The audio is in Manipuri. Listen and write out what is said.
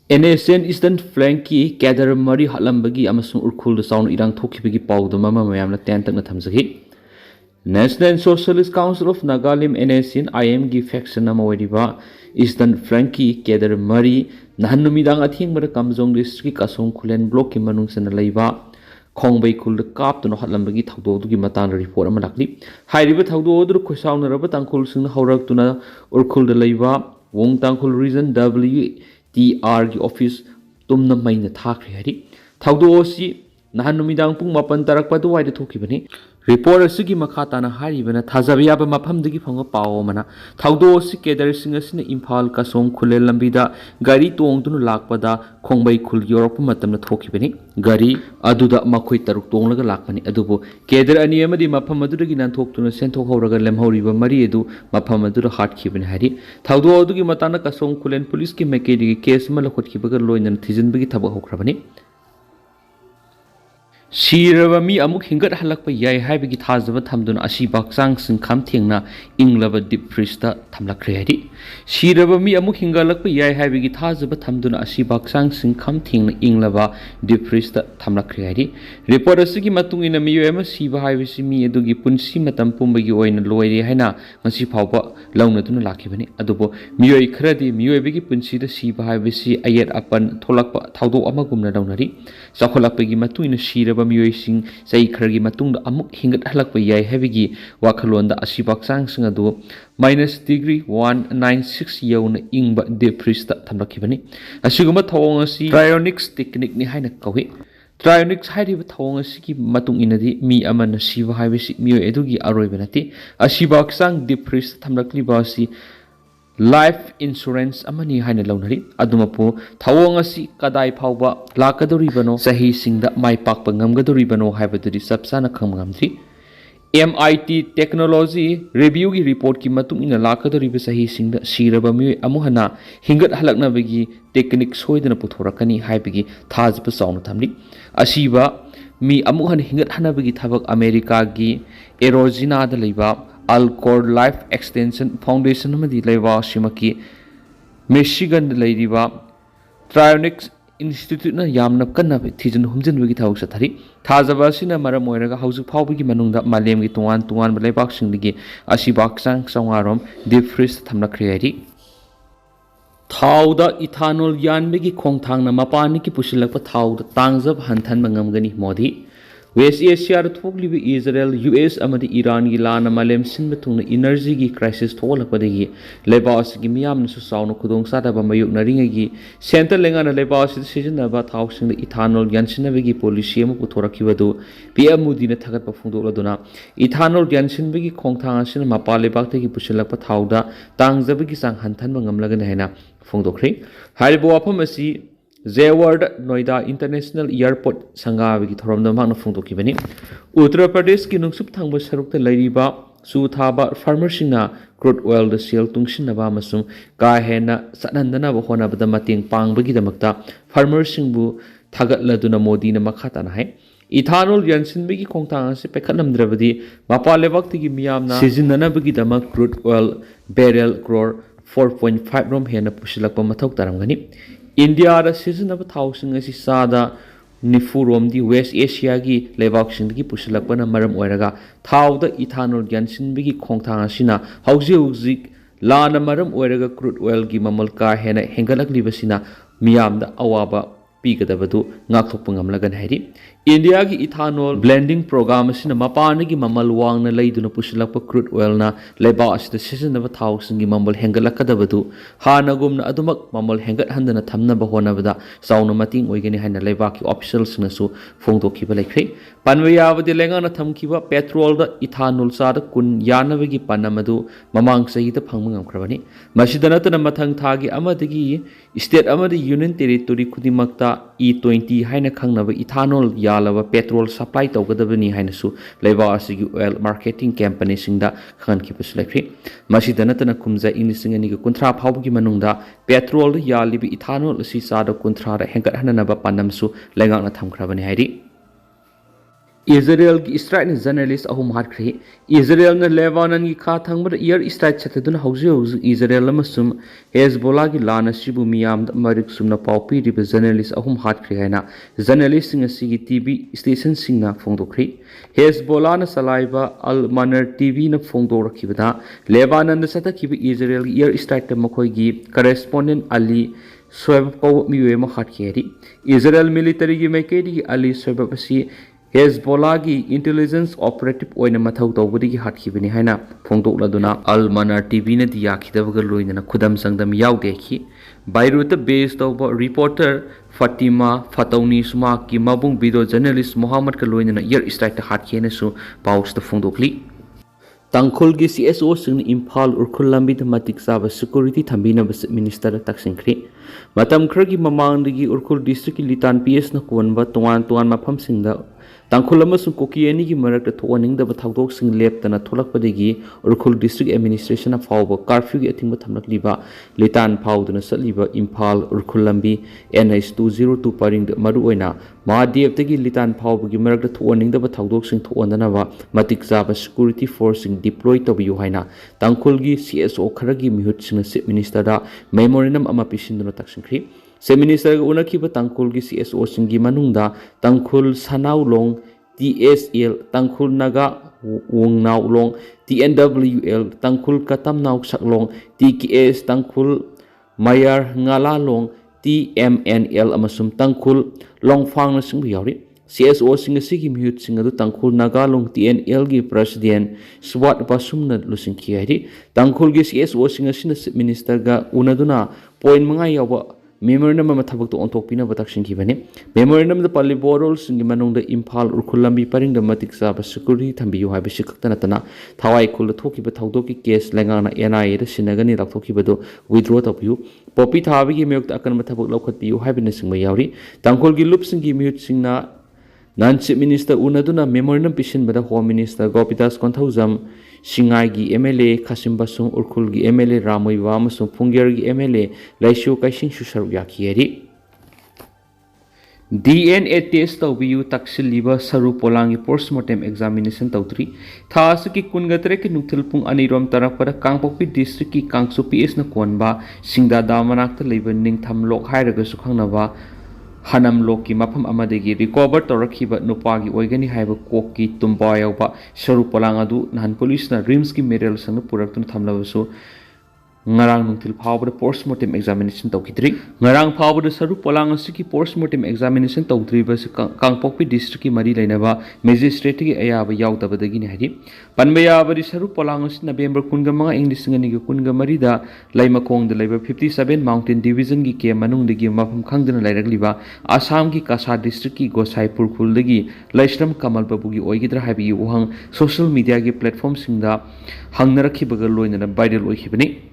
NSN Eastern Flanki Gather Mari Halambagi Amasung Urkul the sound Irang Tokibigi Pau the Mama Mayam Tantan Tamsaki National Socialist Council of Nagalim NSN IMG faction Namawediva Eastern Flanki Gather Mari Nahanumidang Athing Mara Kamzong District Asong Kulen Block in Manung Sanalaiva Kongbay Kul the Kap to Nohatlambagi Taudo to Gimatan report Amalakli High River Taudo the Kusaun Rabat Uncle Sun Horak Tuna Urkul the Laiva Wong Tankul reason WTR office tumna maina thakri hari thaudo si nahan numidang pung mapan tarakpa du waida thokibani report asigi makha na hari bana thajabiya ba mafam digi phanga pawo mana thaudo si kedar singa sina imphal kasong khule lambida gari tongdunu lakpada khongbai khul yorop matamna thokibani gari aduda makhoi taruk tonglaga lakpani adubo kedar ani amadi mafam adudagi nan thoktuna senthok horaga lemhoriba mari edu mafam aduda hat khibani hari thaudo adugi matana kasong khulen police ki mekedi case mala khotkibaga loinan thijinbagi thaba hokrabani Sire mi amuk hinggat halak pa yai haibagi thazaba thamdun ashi baksang sing kham thengna inglaba deep freeze ta thamlak rehadi Sire mi amuk hingalak pa yai haibagi thazaba thamdun ashi baksang sing kham thengna inglaba deep freeze ta thamlak rehadi report asigi matung ina miyo ema siba haibisi mi adugi punsi matam pumbagi oina loire haina ngasi phawba launa tuna lakibani adubo miyo ikhradi miyo bigi punsi da siba haibisi ayet apan tholakpa thawdo amagumna daunari sakholakpagi matung ina sire Miyosing say Kragi Matung amuk hingat halak yai heavy wakalonda ashibaksang singado -196 yawn ingba deprista tamlakibani asiguma thawongasi cryonics technique ni haina kawi cryonics hairiba thawongasi matung inadi mi amana siva haibisi miyo edugi aroibanati ashibaksang deprista tamlaklibasi Life insurance amani haina launari adumapu thawong asi kadai phawba lakadori bano sahi singda mai pakpa ngamgadori bano haibaduri sapsana khamngamthi MIT technology review gi report ki matung ina lakadori be sahi singda siraba mi amuhana hingat halakna begi technique soidana puthorakani haibagi thajpa sauna thamni asiba mi amuhan hingat hana begi thabak America gi Arizona da leiba Alcor Life Extension Foundation amadi leiwa simaki Michigan leidiba Trionics Institute na yamna kanna thijin humjin bagi thawuk sathari thajaba sina maram oiraga hauju phawbagi manungda malem gi tungan leibak singdigi asibaksang sangarom deep freeze thamna khriari thauda ethanol yanbegi khongthangna mapani ki pusilakpa thauda tangjab hanthan mangamgani modi West Asia thoklibi Israel US amadi Iran gi lana malem sinba thungna energy gi crisis tholakpadagi lebas gi miyam su sauna khudong sada ba mayuk naringa gi center lengana lebas decision ba thauksing ethanol gyansinna gi policy am puthorakibadu PM Modi na thagat pa phungdoladuna ethanol gyansinba gi khongthang asina mapa lebak te gi pusilakpa thauda tangjab gi sang hanthan mangamlaga haina phungdokri haribo afam asi Zeward Noida International Airport Sangabigi Thoramda Magna Fungdokibani Uttar Pradesh ki nungsup thangba sarukta lairiba su thaba farmer singna crude oil the sale tungsinaba masum ka hena sanandana ba hona bada mating pangbagi damakta farmer singbu thagatladuna Modi na makhata na hai ethanol yansinbagi khongthang ase pekhatnamdrabadi mapa lebak tigi miyamna seasonana bagi damak crude oil barrel crore 4.5 rom hena pusilakpa mathok taramgani India da season of thousand as sada nifurom di West Asia gi levakshin gi pusilakpana maram oiraga thau da ethanol gyansin bigi khongthang asina hauji lana maram oiraga crude oil gi mamal ka hena hengalak libasina miyam da awaba pigadabadu ngakthok ngamlagan hairi India gi ethanol blending program asina mapana gi mamal wangna leiduna pusilakpa crude oil na leba asida season of thousand gi mamal hengalakadabadu hanagumna adumak mamal hengat handana thamna bahona bada sauna mating oigani haina leba ki officials na su phongdokhiba laikhre panwayawadi lengana thamkiba petrol da ethanol sa da kun yanabagi panamadu mamang sahi da phangma ngamkhrabani masidana tana mathang thagi amadagi state amadi union territory khudimakta E20 haina khangnaba ethanol yalaba petrol supply tawgadabani haina su leba asigi oil marketing company singda khankiba sulakri masidana tana kumja inglisingani ga kunthra phawgi manungda petrol yalibi ethanol asi sada kunthra ra hengat hananaba panamsu lengana thamkhrabani hairi Israel की स्ट्राइक ने जर्नलिस्ट अहम हाटख्री इजराइल ने लेबानन की खा थंगबद एयर स्ट्राइक चथदुन हौजे हौजे इजराइल अमसुम हेजबोला की लान असिबु मियाम मरिक सुमना पाउ पीरिब जर्नलिस्ट अहम हाटख्री हैना जर्नलिस्ट सिंग असिगी टीवी स्टेशन सिंगना फोंदोख्री हेजबोला न सलाइबा अल मनर टीवी न फोंदोरखिबदा लेबानन द सतखिब इजराइल की एयर स्ट्राइक त मखोयगी करेस्पोंडेंट अली सोयब कौ मिवे म हाटखेरी इजराइल मिलिटरी की मैकेडी अली सोयब असी हेजबोला की इंटेलिजेंस ऑपरेटिव ओइना मथौ तौबदगी हाटखिबनि हाइना फोंदोक्लदुना अल मनार टीवी ने दियाखिदबग लोइना खुदम संगदम यावदेखि बाइरुत बेस तौब रिपोर्टर फातिमा फातौनी सुमा की मबुंग वीडियो जर्नलिस्ट मोहम्मद का लोइना एयर स्ट्राइक हाटखेनसु पाउस फोंदोक्ली तांखुल की CSO सिंह इम्फाल उर्खुल लंबी मतिक चाब सिक्योरिटी थंबीनब मिनिस्टर तकसिंख्री मतम खरगी ममांगदगी उर्खुल डिस्ट्रिक्ट की लितान PS न कोनबा तोवान तोवान मफम सिंह तांखुल कोकी एनी की मरक थोनिंगदब थौदोक सिंह लेपतना थोलकपदगी उर्खुल डिस्ट्रिक्ट एडमिनिस्ट्रेशन फाउब कर्फ्यू की अथिंग थमलकलीबा लितान फाउदना सलीबा इम्फाल उर्खुल लंबी NH 202 परिंग मरुओइना महादेवतगी लितान फाउबगी मरक थोनिंगदब थौदोक सिंह थोनदनबा मतिक चाब सिक्योरिटी फोर्स सिंह डिप्लॉय तबियु हाइना तांखुल की CSO खरगी मिहुत सिंह चीफ मिनिस्टर दा मेमोरेंडम अमा पिसिंदुना तकसिंख्री चीफ मिनिस्टर उनखिब तांखुल की CSO सिंह की मनुंगदा तांखुल सनाउलोंग TSL तांखुल नागा वोंगनाउलोंग TNWL तांखुल कतमनाउ सकलोंग TKS तांखुल मायर ngalaलोंग TMNL अमसुम तांखुल लोंगफांग सिंह यावरी CSO सिंह सिगी मिहुत सिंह अदु तांखुल नागालोंग TNL की प्रेसिडेंट स्वाट पासुमना लुसिंखि हाइरि तांखुल की CSO सिंह सिन चीफ मिनिस्टर गा उनदुना पॉइंट मंगा याव मेमोरेंडम अमा थबक तो ओंथोकपिना बतकसिंखि बने मेमोरेंडम द पल्ली बोरोल सिंह मनुंग द इम्फाल उर्खुल लंबी परिंग द मतिक चाब सिक्योरिटी थंबियु हाइबसि खक्तनतना थावाई खुल थोकिब थौदोकी केस लेंगाना NIA द सिनगनी लाथोकिबदो विथड्रॉ तबियु पॉपी थाबगी मेयक अकन थबक लौखतपियु हाइबने सिंह यावरी तांखुल की लुप सिंह मिहुत सिंहना नॉन चीफ मिनिस्टर उनदुना मेमोरेंडम पिसिनबदा होम मिनिस्टर गोपिदास कोंथौजम सिंगाई की MLA खासिमबसुंग उर्खुल की MLA रामोइवा अमसुंग फुंगेर की MLA लाइसु काइसिंग सुसर याखियरी DNA टेस्ट तौबियु तक्सिलिबा सरु पोलांगी पोस्टमार्टम एग्जामिनेशन तौत्री थास की कुनगतरे की नुथल पुंग अनिरोम तरफदा कांगपोपी डिस्ट्रिक्ट की कांगसु PS न कोनबा सिंगदा दामनाक्ता लेबा निंगथम लोक हाइरगसु खंगनबा हनम लोक की मफम अमदगी रिकवर तौरखिबा नुपागी ओइगनी हाइबा कोक की तुम्बा यावबा सरु पोलांग अदु नहन पुलिस ना रिम्स की मेडल संग पुरक्तुन थमलबसु ngarang nungtil phawbada postmortem examination tawkidri ngarang phawbada saru polang asiki postmortem examination tawdri ba kangpokpi district ki mari lainaba magistrate ki ayaba yawdabadagi ni hari panbaya bari saru polang as November 15 english ngani ki 13 da laimakong da laiba 57 mountain division ki ke manung dagi mafam khangdana lairagliba assam ki kasa district ki gosaipur khul dagi laisram kamal babu ki oigidra habi uhang social media ki platform singda hangnarakhi bagal loina viral oikhibani